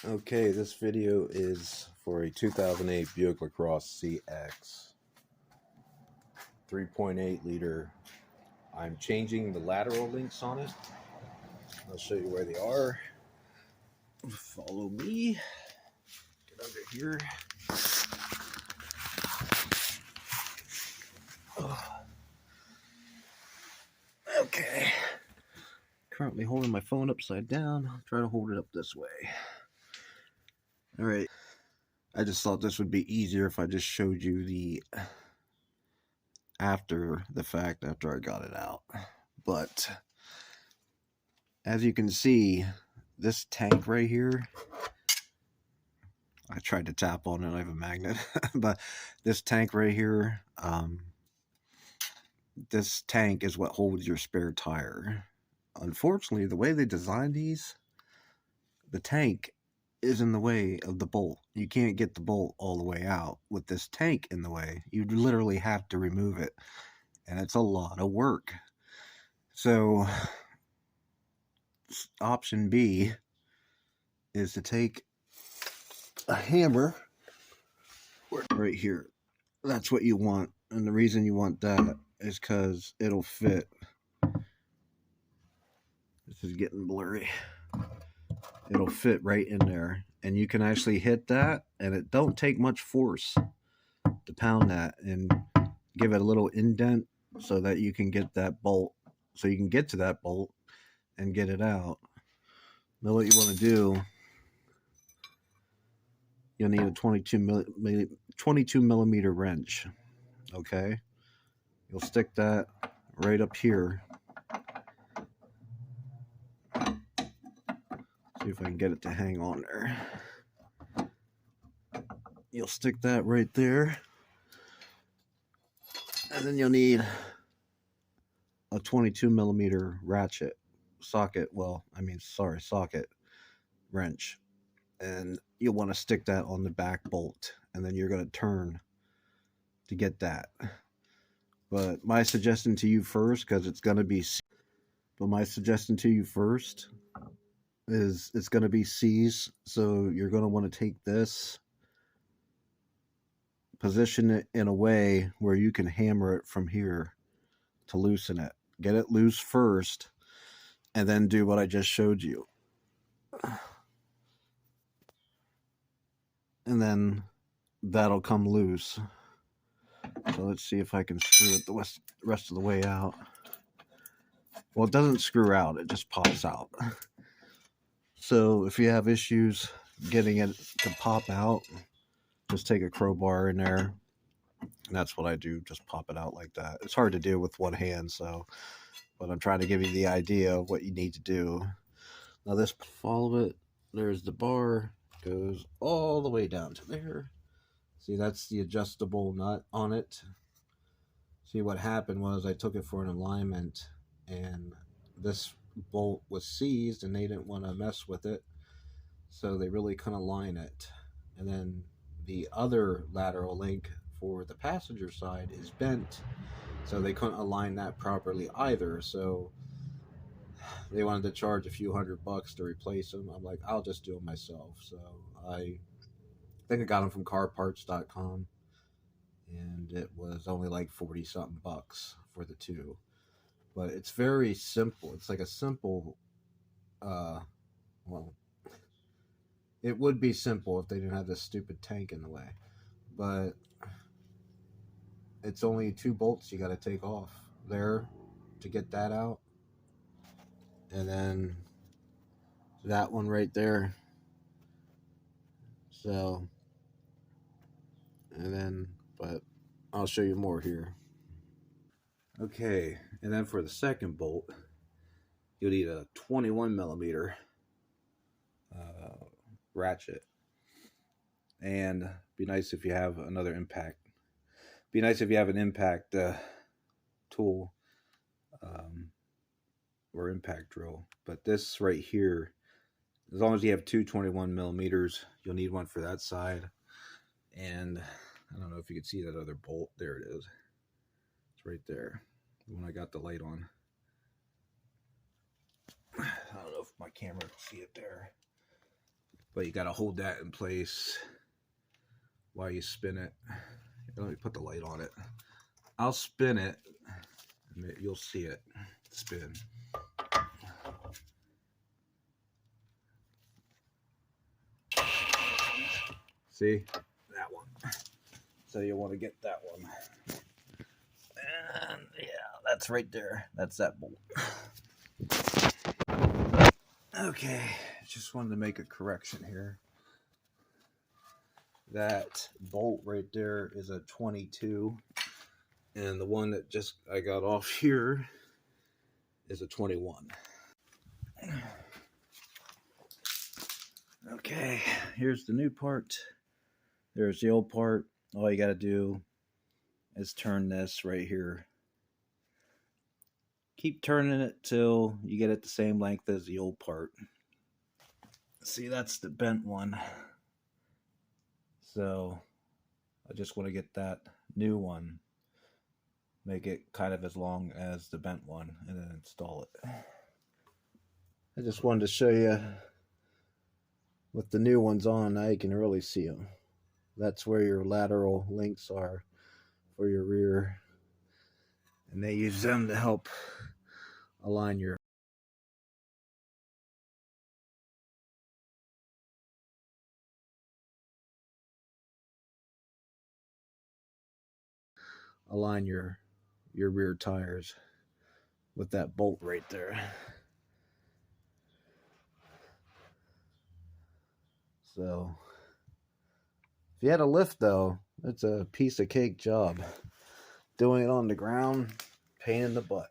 Okay, this video is for a 2008 Buick Lacrosse CX 3.8 liter. I'm changing the lateral links on it. I'll show you where they are. Follow me. Get under here. Okay. Currently holding my phone upside down. I'll try to hold it up this way. All right. I just thought this would be easier if I just showed you the after the fact, after I got it out. But as you can see, this tank right here, I tried to tap on it, I have a magnet, but this tank right here, this tank is what holds your spare tire. Unfortunately, the way they designed these, the tank is in the way of the bolt. You can't get the bolt all the way out with this tank in the way. You literally have to remove it, and it's a lot of work. So option B is to take a hammer right here. That's what you want, and the reason you want that is because it'll fit. This is getting blurry. It'll fit right in there, and you can actually hit that, and it don't take much force to pound that and give it a little indent so that you can get that bolt, so you can get to that bolt and get it out. Now what you want to do, you'll need a 22 millimeter wrench. Okay, you'll stick that right up here. See if I can get it to hang on there. You'll stick that right there, and then you'll need a 22 millimeter ratchet socket. Socket wrench, and you'll want to stick that on the back bolt, and then you're going to turn to get that. But my suggestion to you first, because it's going to be, is it's going to be C's. So you're going to want to take this, position it in a way where you can hammer it from here to loosen it. Get it loose first, and then do what I just showed you. And then that'll come loose. So let's see if I can screw it the rest of the way out. Well, it doesn't screw out, it just pops out. So if you have issues getting it to pop out, just take a crowbar in there. And that's what I do, just pop it out like that. It's hard to do with one hand, but I'm trying to give you the idea of what you need to do. Now this, follow it. There's the bar, goes all the way down to there. See, that's the adjustable nut on it. See, what happened was I took it for an alignment, and this bolt was seized, and they didn't want to mess with it, so they really couldn't align it. And then the other lateral link for the passenger side is bent, so they couldn't align that properly either. So they wanted to charge a few $100 to replace them. I'm like, I'll just do it myself. So I think I got them from carparts.com, and it was only like 40 something bucks for the two. But it's very simple. It's like a simple, well, it would be simple if they didn't have this stupid tank in the way. But it's only 2 bolts you got to take off there to get that out. And then that one right there. So, and then, but I'll show you more here. Okay, and then for the second bolt, you'll need a 21 millimeter ratchet. And be nice if you have another impact. Be nice if you have an impact tool or impact drill. But this right here, as long as you have 2 21 millimeters, you'll need one for that side. And I don't know if you can see that other bolt. There it is. It's right there. When I got the light on. I don't know if my camera can see it there. but you got to hold that in place while you spin it. Let me put the light on it. I'll spin it and you'll see it spin. See that one? So you want to get that one. And yeah, that's right there. That's that bolt. Okay, just wanted to make a correction here. That bolt right there is a 22, and the one that just I got off here is a 21. Okay, here's the new part. There's the old part. All you got to do is turn this right here. Keep turning it till you get it the same length as the old part. See, that's the bent one. So I just want to get that new one, make it kind of as long as the bent one, and then install it. I just wanted to show you with the new ones on. Now you can really see them. That's where your lateral links are for your rear, and they use them to help align your rear tires with that bolt right there. So if you had a lift though, it's a piece of cake job. Doing it on the ground, pain in the butt.